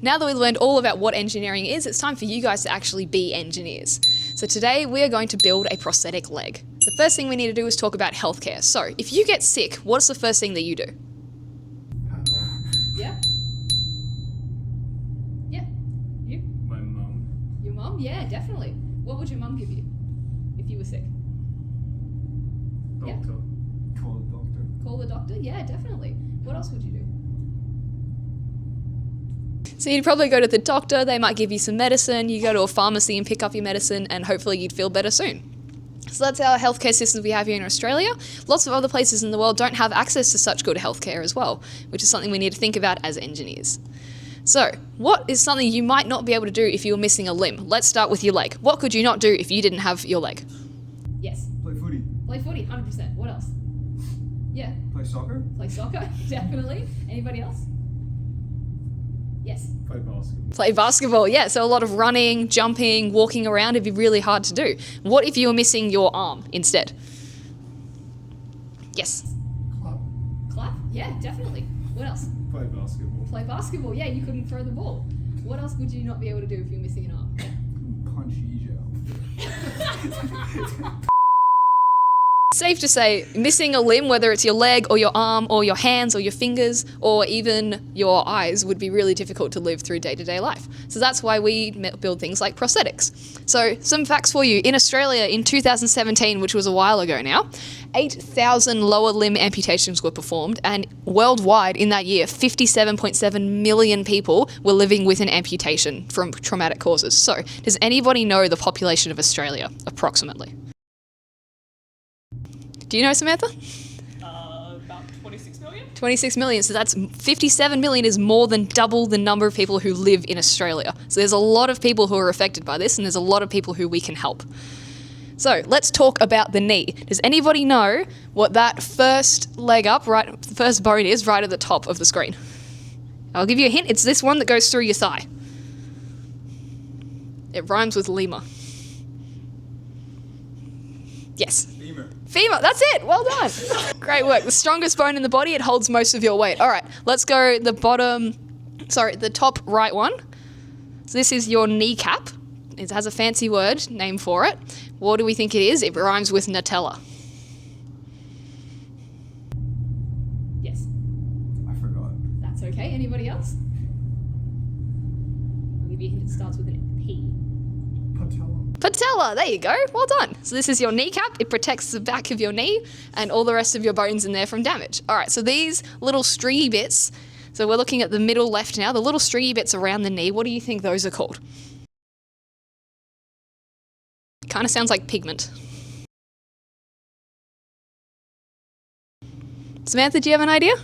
Now that we've learned all about what engineering is, it's time for you guys to actually be engineers. So today we are going to build a prosthetic leg. The first thing we need to do is talk about healthcare. So if you get sick, what's the first thing that you do? Yeah? Yeah? You? My mum. Your mum? Yeah, definitely. What would your mum give you if you were sick? Doctor. Yeah? Call the doctor. Call the doctor? Yeah, definitely. What else would you do? So you'd probably go to the doctor, they might give you some medicine, you go to a pharmacy and pick up your medicine, and hopefully you'd feel better soon. So that's our healthcare systems we have here in Australia. Lots of other places in the world don't have access to such good healthcare as well, which is something we need to think about as engineers. So, what is something you might not be able to do if you were missing a limb? Let's start with your leg. What could you not do if you didn't have your leg? Yes. Play footy. Play footy, 100%. What else? Yeah. Play soccer. Play soccer, definitely. Anybody else? Yes. Play basketball. Play basketball, yeah. So a lot of running, jumping, walking around would be really hard to do. What if you were missing your arm instead? Yes. Club. Clap? Yeah, definitely. What else? Play basketball. Play basketball, yeah, you couldn't throw the ball. What else would you not be able to do if you were missing an arm? Punch Yizhou. Safe to say, missing a limb, whether it's your leg or your arm or your hands or your fingers or even your eyes, would be really difficult to live through day-to-day life. So that's why we build things like prosthetics. So some facts for you. In Australia in 2017, which was a while ago now, 8,000 lower limb amputations were performed, and worldwide in that year, 57.7 million people were living with an amputation from traumatic causes. So does anybody know the population of Australia, approximately? Do you know, Samantha? About 26 million. 26 million, so that's 57 million is more than double the number of people who live in Australia. So there's a lot of people who are affected by this, and there's a lot of people who we can help. So let's talk about the knee. Does anybody know what that first leg up, the first bone is right at the top of the screen? I'll give you a hint, it's this one that goes through your thigh. It rhymes with lemur. Yes. Femur, that's it, well done. Great work. The strongest bone in the body, it holds most of your weight. All right, let's go the top right one. So this is your kneecap. It has a fancy word name for it. What do we think it is? It rhymes with Nutella. Yes. I forgot. That's okay. Anybody else? I'll give you a hint, it starts with an P. Patella. Patella, there you go, well done. So this is your kneecap, it protects the back of your knee and all the rest of your bones in there from damage. All right, so these little stringy bits, so we're looking at the middle left now, the little stringy bits around the knee, what do you think those are called? Kind of sounds like pigment. Samantha, do you have an idea?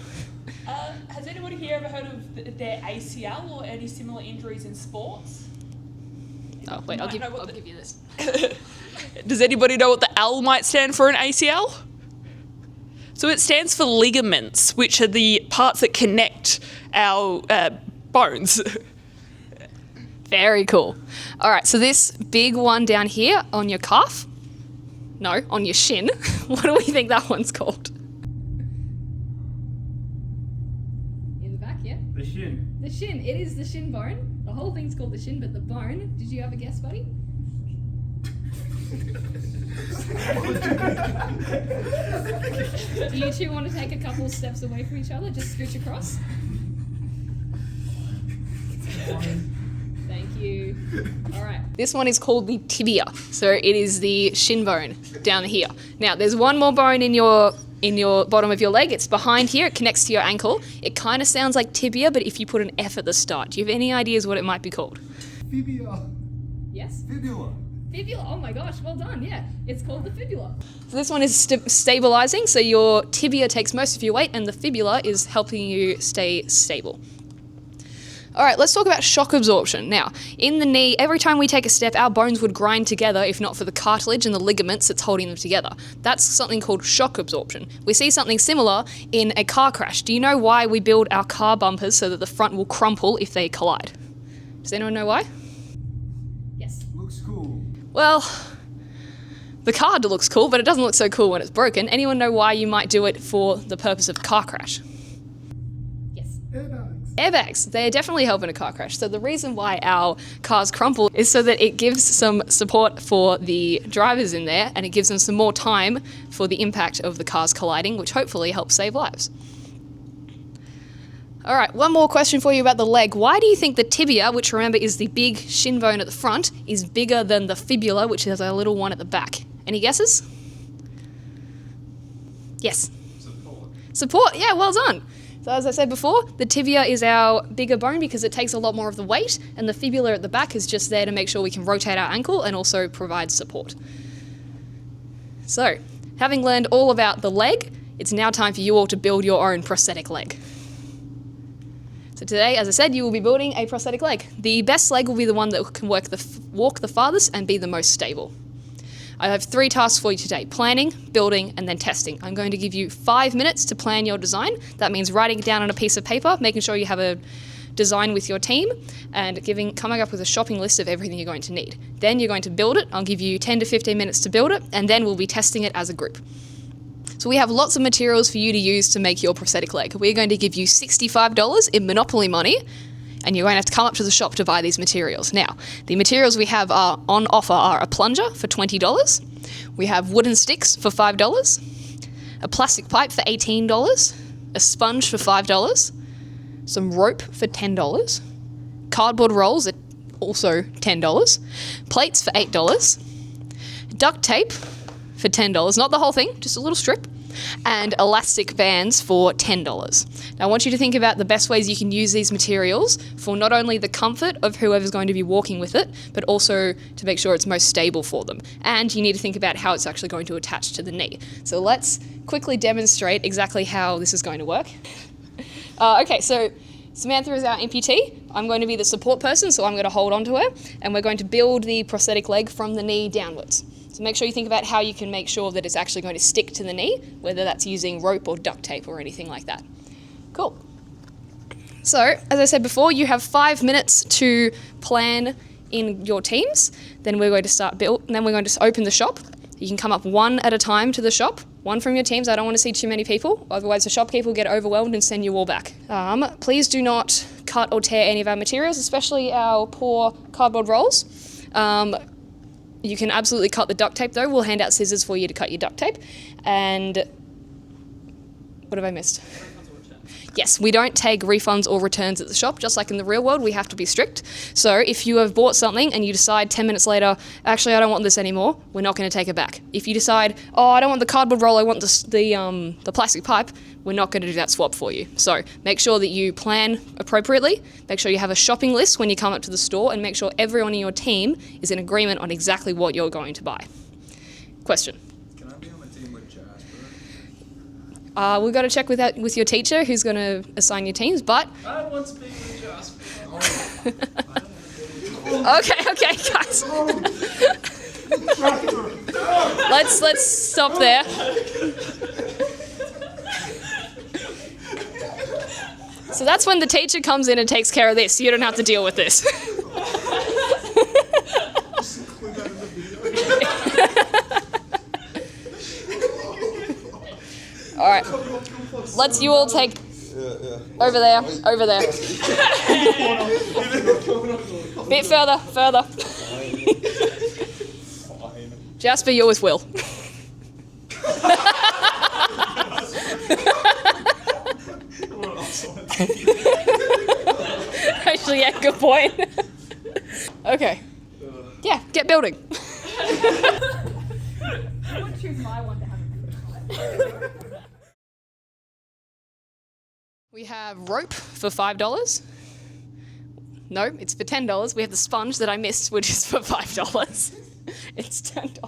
Has anybody here ever heard of their ACL or any similar injuries in sports? Oh, wait, I'll give you this. Does anybody know what the L might stand for in ACL? So it stands for ligaments, which are the parts that connect our bones. Very cool. All right, so this big one down here on your calf, no, on your shin, what do we think that one's called? In the back, yeah? The shin. The shin, it is the shin bone. The whole thing's called the shin, but the bone, did you have a guess, buddy? Do you two want to take a couple steps away from each other? Just scooch across. Thank you. All right. This one is called the tibia. So it is the shin bone down here. Now, there's one more bone in your bottom of your leg. It's behind here. It connects to your ankle. It kind of sounds like tibia, but if you put an F at the start. Do you have any ideas what it might be called? Fibula. Yes? Fibula. Fibula. Oh my gosh, well done. Yeah, it's called the fibula. So this one is stabilizing. So your tibia takes most of your weight and the fibula is helping you stay stable. All right, let's talk about shock absorption. Now, in the knee, every time we take a step, our bones would grind together if not for the cartilage and the ligaments that's holding them together. That's something called shock absorption. We see something similar in a car crash. Do you know why we build our car bumpers so that the front will crumple if they collide? Does anyone know why? Yes. Looks cool. Well, the car looks cool, but it doesn't look so cool when it's broken. Anyone know why you might do it for the purpose of a car crash? Yes. Airbags. Airbags, they definitely help in a car crash. So the reason why our cars crumple is so that it gives some support for the drivers in there, and it gives them some more time for the impact of the cars colliding, which hopefully helps save lives. All right, one more question for you about the leg. Why do you think the tibia, which remember is the big shin bone at the front, is bigger than the fibula, which is a little one at the back? Any guesses? Yes. Support, yeah, well done. So as I said before, the tibia is our bigger bone because it takes a lot more of the weight, and the fibula at the back is just there to make sure we can rotate our ankle and also provide support. So, having learned all about the leg, it's now time for you all to build your own prosthetic leg. So today, as I said, you will be building a prosthetic leg. The best leg will be the one that can walk the farthest and be the most stable. I have 3 tasks for you today: planning, building, and then testing. I'm going to give you 5 minutes to plan your design. That means writing it down on a piece of paper, making sure you have a design with your team, and coming up with a shopping list of everything you're going to need. Then you're going to build it. I'll give you 10 to 15 minutes to build it, and then we'll be testing it as a group. So we have lots of materials for you to use to make your prosthetic leg. We're going to give you $65 in Monopoly money, and you're going to have to come up to the shop to buy these materials. Now, the materials we have are on offer are a plunger for $20, we have wooden sticks for $5, a plastic pipe for $18, a sponge for $5, some rope for $10, cardboard rolls at also $10, plates for $8, duct tape for $10, not the whole thing, just a little strip, and elastic bands for $10. Now I want you to think about the best ways you can use these materials for not only the comfort of whoever's going to be walking with it, but also to make sure it's most stable for them. And you need to think about how it's actually going to attach to the knee. So let's quickly demonstrate exactly how this is going to work. Okay, so Samantha is our amputee. I'm going to be the support person, so I'm going to hold on to her, and we're going to build the prosthetic leg from the knee downwards. So make sure you think about how you can make sure that it's actually going to stick to the knee, whether that's using rope or duct tape or anything like that. Cool. So, as I said before, you have 5 minutes to plan in your teams. Then we're going to start build. Then we're going to open the shop. You can come up one at a time to the shop. One from your teams. I don't want to see too many people, otherwise the shopkeeper will get overwhelmed and send you all back. Please do not cut or tear any of our materials, especially our poor cardboard rolls. You can absolutely cut the duct tape though. We'll hand out scissors for you to cut your duct tape. And what have I missed? Yes, we don't take refunds or returns at the shop. Just like in the real world, we have to be strict. So if you have bought something and you decide 10 minutes later, actually I don't want this anymore, we're not going to take it back. If you decide, oh, I don't want the cardboard roll, I want the plastic pipe, we're not going to do that swap for you. So make sure that you plan appropriately, make sure you have a shopping list when you come up to the store, and make sure everyone in your team is in agreement on exactly what you're going to buy. Question? Can I be on the team with Jasper? We've got to check with your teacher who's going to assign your teams, but... I want to be with Jasper. Okay, guys. Let's stop there. So that's when the teacher comes in and takes care of this. So you don't have to deal with this. All right. Let's you all take over there. Bit further. Jasper, you're with Will. Actually, yeah, good point. Okay. Yeah, get building. I would choose my one to have a We have rope for $5. No, it's for $10. We have the sponge that I missed, which is for $5. It's $10.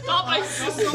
Not my sister.